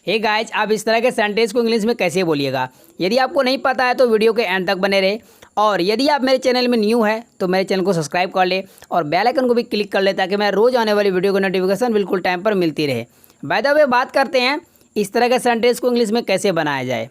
Hey guys, आप इस तरह के सेंटेंस को इंग्लिश में कैसे बोलिएगा। यदि आपको नहीं पता है तो वीडियो के एंड तक बने रहे। और यदि आप मेरे चैनल में न्यू है तो मेरे चैनल को सब्सक्राइब कर ले और बेल आइकन को भी क्लिक कर ले ताकि मैं रोज़ आने वाली वीडियो की नोटिफिकेशन बिल्कुल टाइम पर मिलती रहे। बाय द वे, बात करते हैं इस तरह के सेंटेंस को इंग्लिश में कैसे बनाया जाए।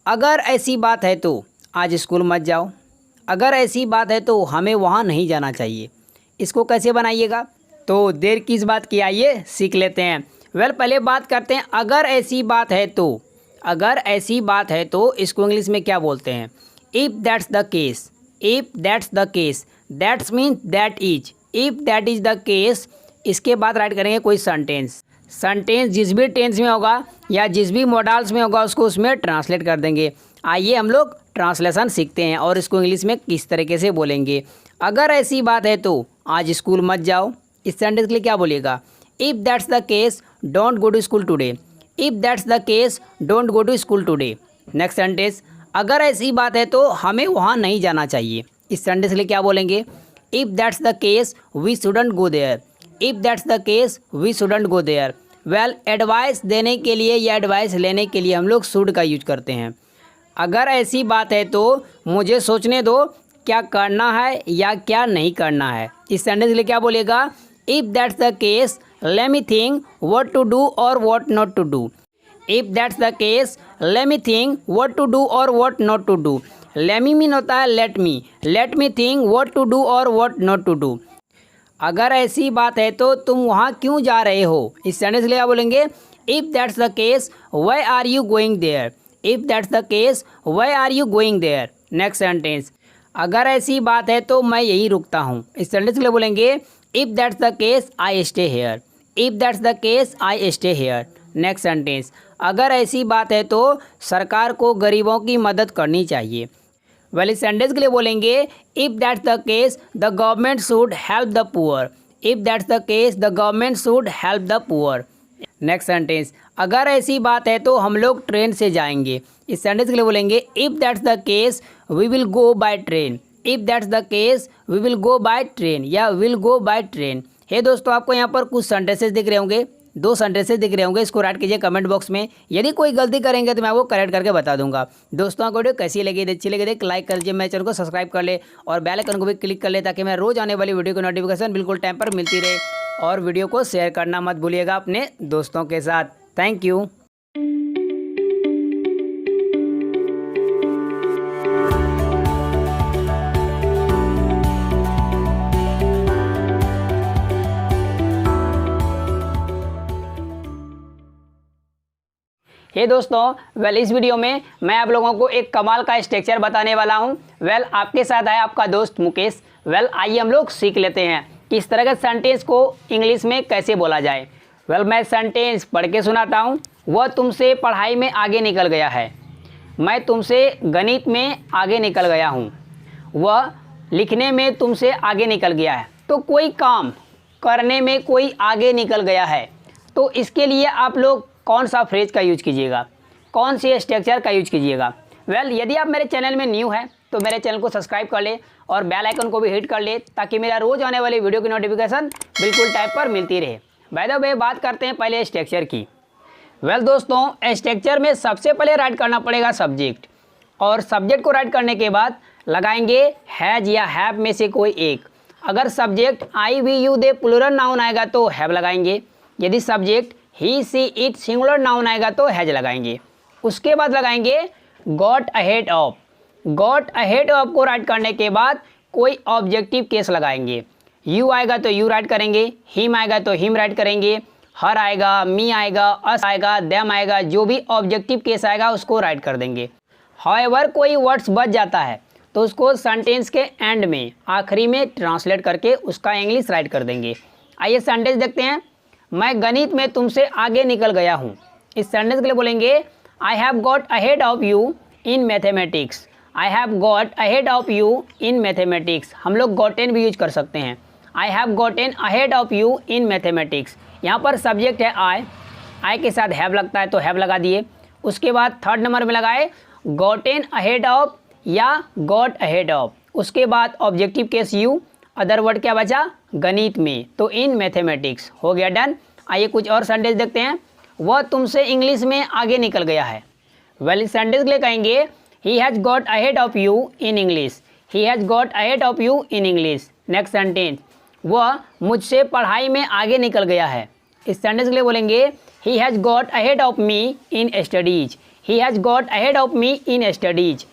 अगर ऐसी बात है तो आज स्कूल मत जाओ। अगर ऐसी बात है तो हमें वहाँ नहीं जाना चाहिए। इसको कैसे बनाइएगा, तो देर किस बात की, आइए सीख लेते हैं। पहले बात करते हैं अगर ऐसी बात है तो। अगर ऐसी बात है तो इसको इंग्लिश में क्या बोलते हैं? If that's the case. If that's the case, that's mean that is. If that is the case, इसके बाद राइट करेंगे कोई सेंटेंस। सेंटेंस जिस भी टेंस में होगा या जिस भी मॉडल्स में होगा उसको उसमें ट्रांसलेट कर देंगे। आइए हम लोग ट्रांसलेशन सीखते हैं और इसको इंग्लिश में किस तरीके से बोलेंगे। अगर ऐसी बात है तो आज स्कूल मत जाओ। इस सेंटेंस के लिए क्या बोलिएगा? If that's the case, don't go to school today. If that's the case, don't go to school today. Next sentence, अगर ऐसी बात है तो हमें वहाँ नहीं जाना चाहिए। इस सेंटेंस के लिए क्या बोलेंगे? If that's the case, we shouldn't go there. If that's the case, we shouldn't go there. Advice देने के लिए या एडवाइस लेने के लिए हम लोग शुड का यूज करते हैं। अगर ऐसी बात है तो मुझे सोचने दो क्या करना है या क्या नहीं करना है। इस सेंटेंस के लिए क्या बोलेगा? If that's the case, let me think what to do or what not to do. If that's the case, let me think what to do or what not to do. Let me mean होता है let me. Let me think what to do or what not to do. अगर ऐसी बात है तो तुम वहाँ क्यों जा रहे हो। इस सेंटेंस के लिए क्या बोलेंगे? If that's the case, why are you going there? If that's the case, why are you going there? Next sentence, अगर ऐसी बात है तो मैं यहीं रुकता हूँ। इस सेंटेंस के लिए बोलेंगे If that's the case, I stay here. If that's the case, I stay here. Next sentence, अगर ऐसी बात है तो सरकार को गरीबों की मदद करनी चाहिए। इस सेंटेंस के लिए बोलेंगे if that's the case, the government should help the poor. If that's the case, the government should help the poor. Next sentence, अगर ऐसी बात है तो हम लोग ट्रेन से जाएंगे। इस सेंटेंस के लिए बोलेंगे if that's the case, we will go by train. If that's the case, we will go by train या will go by train. Hey दोस्तों, आपको यहाँ पर कुछ सेंटेंसेस दिख रहे होंगे, 2 सेंटेंसेस दिख रहे होंगे। इसको राइट कीजिए कमेंट बॉक्स में। यदि कोई गलती करेंगे तो मैं वो करेक्ट करके बता दूंगा। दोस्तों, आपको वीडियो कैसी लगी, अच्छी लगी तो लाइक कर लीजिए, मेरे चैनल को सब्सक्राइब कर ले और बेल आइकन को भी क्लिक कर ले ताकि मैं रोज़ आने वाली वीडियो की नोटिफिकेशन बिल्कुल टाइम पर मिलती रहे। और वीडियो को शेयर करना मत भूलिएगा अपने दोस्तों के साथ। Thank you. हे दोस्तों, इस वीडियो में मैं आप लोगों को एक कमाल का स्ट्रक्चर बताने वाला हूं। आपके साथ है आपका दोस्त मुकेश। आइए हम लोग सीख लेते हैं कि इस तरह के सेंटेंस को इंग्लिश में कैसे बोला जाए। मैं सेंटेंस पढ़ के सुनाता हूं। वह तुमसे पढ़ाई में आगे निकल गया है। मैं तुमसे गणित में आगे निकल गया हूं। वह लिखने में तुमसे आगे निकल गया है। तो कोई काम करने में कोई आगे निकल गया है, तो इसके लिए आप लोग कौन सा फ्रेज का यूज कीजिएगा, कौन से स्ट्रक्चर का यूज कीजिएगा। यदि आप मेरे चैनल में न्यू है तो मेरे चैनल को सब्सक्राइब कर ले और बेल आइकन को भी हिट कर ले ताकि मेरा रोज़ आने वाली वीडियो की नोटिफिकेशन बिल्कुल टाइम पर मिलती रहे। बाय द वे, बात करते हैं पहले स्ट्रक्चर की। दोस्तों, स्ट्रक्चर में सबसे पहले राइट करना पड़ेगा सब्जेक्ट, और सब्जेक्ट को राइट करने के बाद लगाएंगे हैज़ या हैव में से कोई एक। अगर subject I we you they plural noun आएगा तो हैव लगाएंगे। यदि subject he she it singular noun आएगा तो हैज लगाएंगे। उसके बाद लगाएंगे got ahead of. Got ahead of को राइट करने के बाद कोई ऑब्जेक्टिव केस लगाएंगे। यू आएगा तो यू राइट करेंगे, हिम आएगा तो हिम राइट करेंगे, हर आएगा, मी आएगा, अस आएगा, देम आएगा, जो भी ऑब्जेक्टिव केस आएगा उसको राइट कर देंगे। हाउएवर कोई वर्ड्स बच जाता है तो उसको सेंटेंस के एंड में, आखिरी में ट्रांसलेट करके उसका इंग्लिश राइट कर देंगे। आइए सेंटेंस देखते हैं। मैं गणित में तुमसे आगे निकल गया हूँ। इस सेंटेंस के लिए बोलेंगे I have got ahead of you in mathematics. I have got ahead of you in mathematics. हम लोग गॉटेन भी यूज कर सकते हैं। I have gotten ahead of you in mathematics. यहाँ पर सब्जेक्ट है आई के साथ हैव लगता है तो हैव लगा दिए। उसके बाद थर्ड नंबर में लगाए गॉटेन अहेड ऑफ या गॉट अहेड ऑफ। उसके बाद objective case you, other word क्या बचा? गणित में, तो इन मैथमेटिक्स। हो गया डन। आइए कुछ और सेंटेंस देखते हैं। वह तुमसे इंग्लिश में आगे निकल गया है। वेल इस सेंटेंस के लिए कहेंगे ही has got ahead of you in English. He has got ahead of you in English. Next sentence, वह मुझसे पढ़ाई में आगे निकल गया है। इस सेंटेंस के लिए बोलेंगे he has got ahead of me in studies. He has got ahead of me in studies.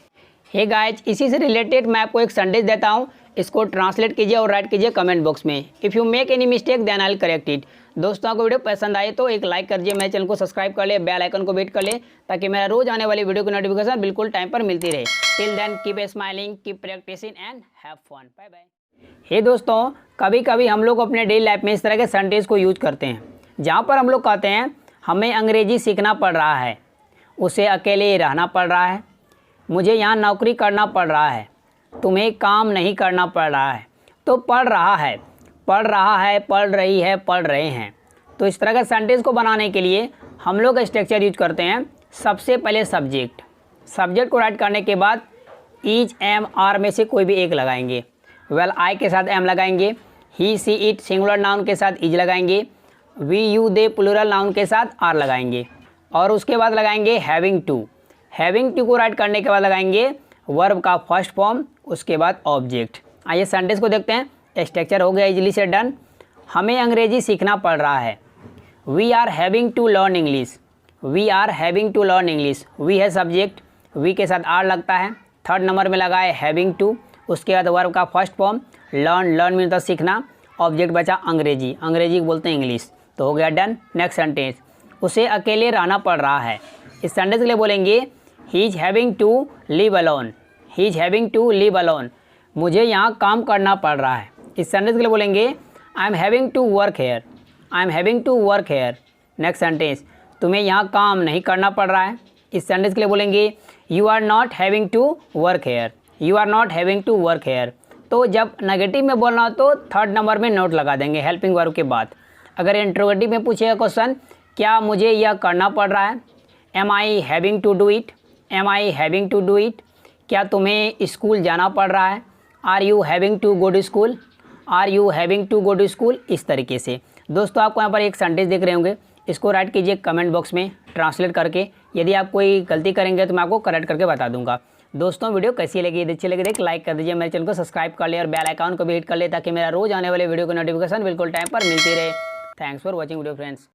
Hey guys, इसी से रिलेटेड मैं आपको एक सेंटेंस देता हूँ, इसको ट्रांसलेट कीजिए और राइट कीजिए कमेंट बॉक्स में। If you make any mistake then I will correct it. दोस्तों, आपको वीडियो पसंद आए तो एक लाइक कर दीजिए, मेरे चैनल को सब्सक्राइब कर ले, बेल आइकन को हिट कर ले, ताकि मेरा रोज आने वाली वीडियो की नोटिफिकेशन बिल्कुल टाइम पर मिलती रहे। Till then keep smiling, keep practising and have fun. Bye bye. Hey दोस्तों, कभी कभी हम लोग अपने डेली लाइफ में इस तरह के सेंटेंस को यूज करते हैं जहाँ पर हम लोग कहते हैं हमें अंग्रेजी सीखना पड़ रहा है, उसे अकेले रहना पड़ रहा है, मुझे यहाँ नौकरी करना पड़ रहा है, तुम्हें काम नहीं करना पड़ रहा है। तो पढ़ रहा है, पढ़ रहा है, पढ़ रही है, पढ़ रहे हैं। तो इस तरह के सेंटेंस को बनाने के लिए हम लोग स्ट्रक्चर यूज करते हैं। सबसे पहले सब्जेक्ट, सब्जेक्ट को राइट करने के बाद ईज, एम, आर में से कोई भी एक लगाएंगे। वेल आई के साथ एम लगाएंगे, he, she, it singular noun के साथ इज लगाएंगे, we, you, they plural noun के साथ आर लगाएंगे। और उसके बाद लगाएंगे हैविंग टू। हैविंग टू को राइट करने के बाद लगाएंगे वर्ब का फर्स्ट फॉर्म, उसके बाद ऑब्जेक्ट। आइए सेंटेंस को देखते हैं। स्ट्रक्चर हो गया इजली से डन। हमें अंग्रेजी सीखना पड़ रहा है। We are having to learn English. We are having to learn English. We है सब्जेक्ट, वी के साथ आर लगता है। थर्ड नंबर में लगा है हैविंग टू, उसके बाद वर्ब का first form learn, learn mean तो सीखना, ऑब्जेक्ट बचा अंग्रेजी, अंग्रेजी को बोलते हैं इंग्लिश। तो हो गया डन। नेक्स्ट सेंटेंस, उसे अकेले रहना पड़ रहा है। इस सेंटेंस के लिए बोलेंगे he is having to live alone. He is having to live alone. मुझे यहाँ काम करना पड़ रहा है। इस सेंटेंस के लिए बोलेंगे I am having to work here. I am having to work here. Next sentence, तुम्हें यहाँ काम नहीं करना पड़ रहा है। इस सेंटेंस के लिए बोलेंगे you are not having to work here. You are not having to work here. तो जब नेगेटिव में बोलना हो तो थर्ड नंबर में नोट लगा देंगे हेल्पिंग वर्ब के बाद। अगर इंट्रोगेटिव में पूछेगा क्वेश्चन, क्या मुझे यह करना पड़ रहा है, am I having to do it. Am I having to do it. क्या तुम्हें स्कूल जाना पड़ रहा है, are you having to go to school. Are you having to go to school. इस तरीके से दोस्तों आपको यहाँ पर एक सेंटेंस देख रहे होंगे, इसको राइट कीजिए कमेंट बॉक्स में ट्रांसलेट करके। यदि आप कोई गलती करेंगे तो मैं आपको करेक्ट करके बता दूंगा। दोस्तों वीडियो कैसी लगी, यदि अच्छी लगी तो एक लाइक कर दीजिए, मेरे चैनल को सब्सक्राइब कर ले और बेल आइकन को भी हिट कर ले, ताकि मेरा रोज आने वाले वीडियो की नोटिफिकेशन बिल्कुल टाइम पर मिलती रहे। Thanks for watching video friends.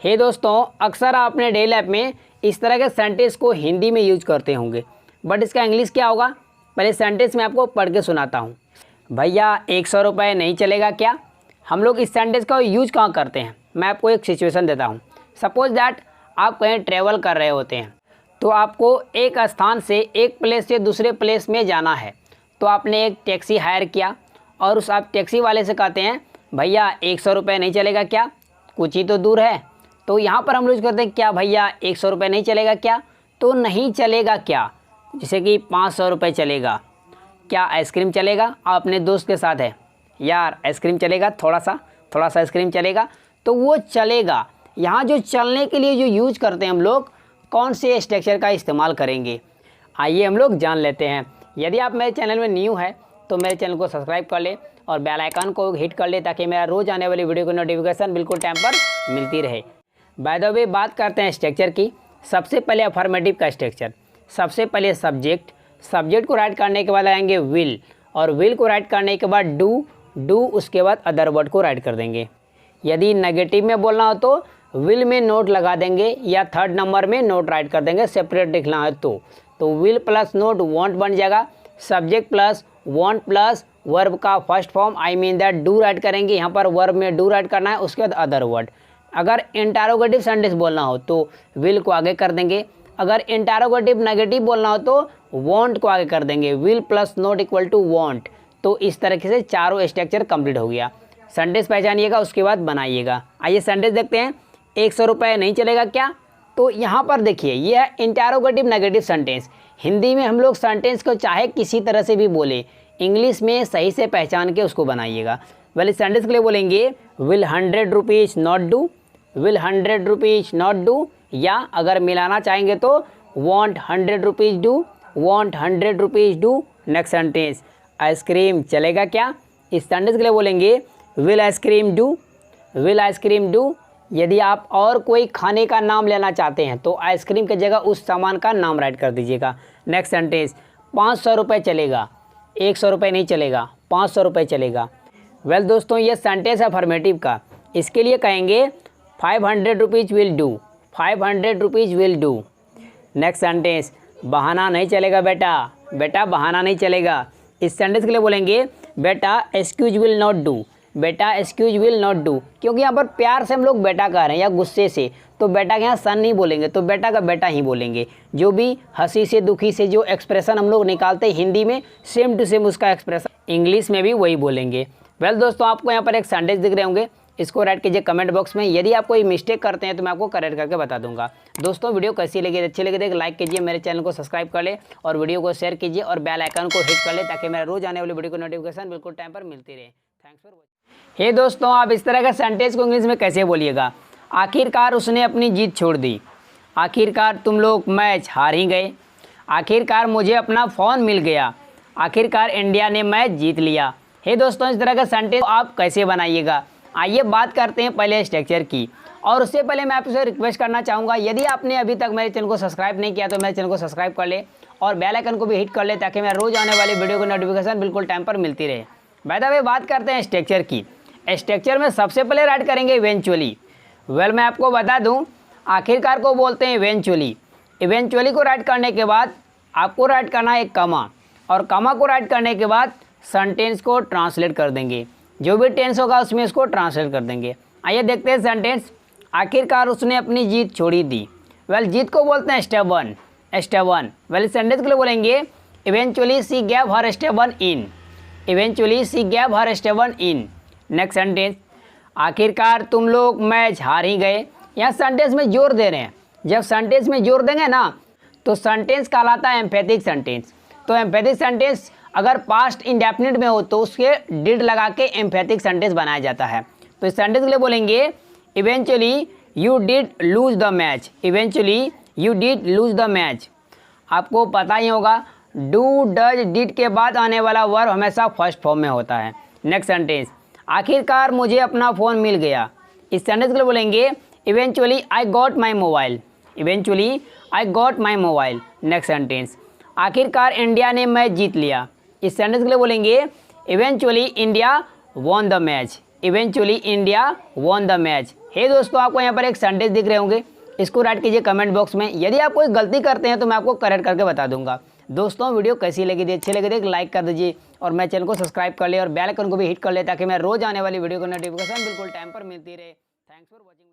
Hey दोस्तों, अक्सर आप अपने डेली लाइफ में इस तरह के सेंटेंस को हिंदी में यूज करते होंगे, बट इसका इंग्लिश क्या होगा, पहले सेंटेंस मैं आपको पढ़ के सुनाता हूँ। भैया 100 रुपये नहीं चलेगा क्या। हम लोग इस सेंटेंस का यूज कहाँ करते हैं, मैं आपको एक सिचुएशन देता हूँ। सपोज दैट आप कहीं ट्रैवल कर रहे होते हैं, तो आपको एक स्थान से एक प्लेस से दूसरे प्लेस में जाना है। तो आपने एक टैक्सी हायर किया और उस आप टैक्सी वाले से कहते हैं भैया 100 रुपये नहीं चलेगा क्या, कुछ ही तो दूर है। तो यहाँ पर हम यूज करते हैं क्या, भैया 100 रुपये नहीं चलेगा क्या। तो नहीं चलेगा क्या, जैसे कि 500 रुपये चलेगा क्या, आइसक्रीम चलेगा। आप अपने दोस्त के साथ है, यार आइसक्रीम चलेगा, थोड़ा सा आइसक्रीम चलेगा, तो वो चलेगा। यहाँ जो चलने के लिए जो यूज करते हैं हम लोग, कौन से स्ट्रक्चर का इस्तेमाल करेंगे, आइए हम लोग जान लेते हैं। यदि आप मेरे चैनल में न्यू है तो मेरे चैनल को सब्सक्राइब कर ले और बेल आइकन को हिट कर ले, ताकि मेरा रोज़ आने वाली वीडियो की नोटिफिकेशन बिल्कुल टाइम पर मिलती रहे। बाय द वे बात करते हैं स्ट्रक्चर की। सबसे पहले अफर्मेटिव का स्ट्रक्चर, सबसे पहले सब्जेक्ट, सब्जेक्ट को राइट करने के बाद आएंगे विल, और विल को राइट करने के बाद डू, उसके बाद अदर वर्ड को राइट कर देंगे। यदि नेगेटिव में बोलना हो तो विल में नोट लगा देंगे या थर्ड नंबर में नोट राइट कर देंगे, सेपरेट लिखना है तो विल प्लस नोट वॉन्ट बन जाएगा। Subject plus won't plus verb का first form I mean that do write करेंगे, यहाँ पर वर्ब में डू राइट करना है, उसके बाद अदर वर्ड। अगर इंटरोगेटिव सेंटेंस बोलना हो तो विल को आगे कर देंगे। अगर इंटरोगेटिव नेगेटिव बोलना हो तो वॉन्ट को आगे कर देंगे, will plus not equal to won't. तो इस तरीके से चारों स्ट्रक्चर कंप्लीट हो गया। सेंटेंस पहचानिएगा, उसके बाद बनाइएगा। आइए सेंटेंस देखते हैं। 100 रुपये नहीं चलेगा क्या। तो यहाँ पर देखिए, ये है इंटरोगेटिव नेगेटिव सेंटेंस। हिंदी में हम लोग सेंटेंस को चाहे किसी तरह से भी बोले, इंग्लिश में सही से पहचान के उसको बनाइएगा। वेल इस सेंटेंस के लिए बोलेंगे will 100 rupees not do. Will 100 rupees not do, या अगर मिलाना चाहेंगे तो want 100 rupees do, want 100 rupees do. Next sentence, ice cream चलेगा क्या। इस सेंटेंस के लिए बोलेंगे will ice cream do. Will ice cream do, यदि आप और कोई खाने का नाम लेना चाहते हैं तो आइसक्रीम की जगह उस सामान का नाम राइट कर दीजिएगा। नेक्स्ट सेंटेंस, 500 रुपये चलेगा, 100 रुपये नहीं चलेगा, 500 रुपये चलेगा। वेल दोस्तों, ये सेंटेंस है अफर्मेटिव का। इसके लिए कहेंगे 500 rupees will do, 500 rupees will do. Next sentence, बहाना नहीं चलेगा बेटा, बेटा बहाना नहीं चलेगा। इस सेंटेंस के लिए बोलेंगे बेटा एक्सक्यूज विल नॉट डू, बेटा एक्सक्यूज विल नॉट डू। क्योंकि यहाँ पर प्यार से हम लोग बेटा कह रहे हैं या गुस्से से, तो बेटा के यहाँ सन नहीं बोलेंगे, तो बेटा का बेटा ही बोलेंगे। जो भी हंसी से दुखी से जो एक्सप्रेशन हम लोग निकालते हैं हिंदी में, सेम टू सेम उसका एक्सप्रेशन इंग्लिश में भी वही बोलेंगे। वेल दोस्तों, आपको यहाँ पर एक सेंटेंस दिख रहे होंगे, इसको राइट कीजिए कमेंट बॉक्स में। यदि आप कोई मिस्टेक करते हैं तो मैं आपको करेक्ट करके बता दूंगा। दोस्तों, वीडियो कैसी लगी, अच्छी लगी तो एक लाइक कीजिए, मेरे चैनल को सब्सक्राइब कर ले और वीडियो को शेयर कीजिए और बेल आइकन को हिट कर ले, ताकि मेरा रोज आने वाली वीडियो को नोटिफिकेशन बिल्कुल टाइम पर मिलती रहे। Thanks for watching. हे दोस्तों, आप इस तरह का सेंटेंस को इंग्लिश में कैसे बोलिएगा? आखिरकार उसने अपनी जीत छोड़ दी, आखिरकार तुम लोग मैच हार ही गए, आखिरकार मुझे अपना फ़ोन मिल गया, आखिरकार इंडिया ने मैच जीत लिया। हे दोस्तों, इस तरह का सेंटेंस आप कैसे बनाइएगा? आइए बात करते हैं पहले स्ट्रक्चर की। और उससे पहले मैं आपसे रिक्वेस्ट करना चाहूँगा, यदि आपने अभी तक मेरे चैनल को सब्सक्राइब नहीं किया तो मेरे चैनल को सब्सक्राइब कर ले और बेल आइकन को भी हिट कर ले, ताकि मैं रोज़ आने वाली वीडियो को नोटिफिकेशन बिल्कुल टाइम पर मिलती रहे। बाय द वे, बात करते हैं स्ट्रक्चर की। स्ट्रक्चर में सबसे पहले राइट करेंगे इवेंचुअली। वेल, मैं आपको बता दूँ, आखिरकार को बोलते हैं इवेंचुअली। इवेंचुअली को राइट करने के बाद आपको राइट करना है एक कमा, और कमा को राइट करने के बाद सेंटेंस को ट्रांसलेट कर देंगे। जो भी टेंस होगा उसमें इसको ट्रांसलेट कर देंगे। आइए देखते हैं सेंटेंस। आखिरकार उसने अपनी जीत छोड़ी दी। वेल, जीत को बोलते हैं step one, step one. Well, sentence के लिए बोलेंगे eventually she gave her step one in, eventually she gave her step one in. Next sentence, आखिरकार तुम लोग मैच हार ही गए। यहाँ सेंटेंस में जोर दे रहे हैं। जब सेंटेंस में जोर देंगे ना तो सेंटेंस कहलाता है एम्फेटिक सेंटेंस। तो एम्फेटिक सेंटेंस अगर पास्ट इंडेफिनिट में हो तो उसके डिड लगा के एम्फेटिक सेंटेंस बनाया जाता है। तो इस सेंटेंस के लिए बोलेंगे eventually you did lose the match, eventually you did lose the match. आपको पता ही होगा, डू डज डिड के बाद आने वाला वर्ब हमेशा फर्स्ट फॉर्म में होता है। नेक्स्ट सेंटेंस, आखिरकार मुझे अपना फ़ोन मिल गया। इस सेंटेंस के लिए बोलेंगे eventually I got my mobile, eventually I got my mobile. Next sentence, आखिरकार इंडिया ने मैच जीत लिया। इस सेंटेंस के लिए बोलेंगे eventually India won the match, eventually India won the match. Hey दोस्तों, आपको यहाँ पर एक सेंटेंस दिख रहे होंगे, इसको राइट कीजिए कमेंट बॉक्स में। यदि आप कोई गलती करते हैं तो मैं आपको करेक्ट करके बता दूंगा। दोस्तों, वीडियो कैसी लगी थी, अच्छी लगी थी एक लाइक कर दीजिए और मेरे चैनल को सब्सक्राइब कर ले और बेल आइकन को भी हिट कर ले, ताकि मैं रोज आने वाली वीडियो को नोटिफिकेशन बिल्कुल टाइम पर मिलती रहे। Thanks for watching.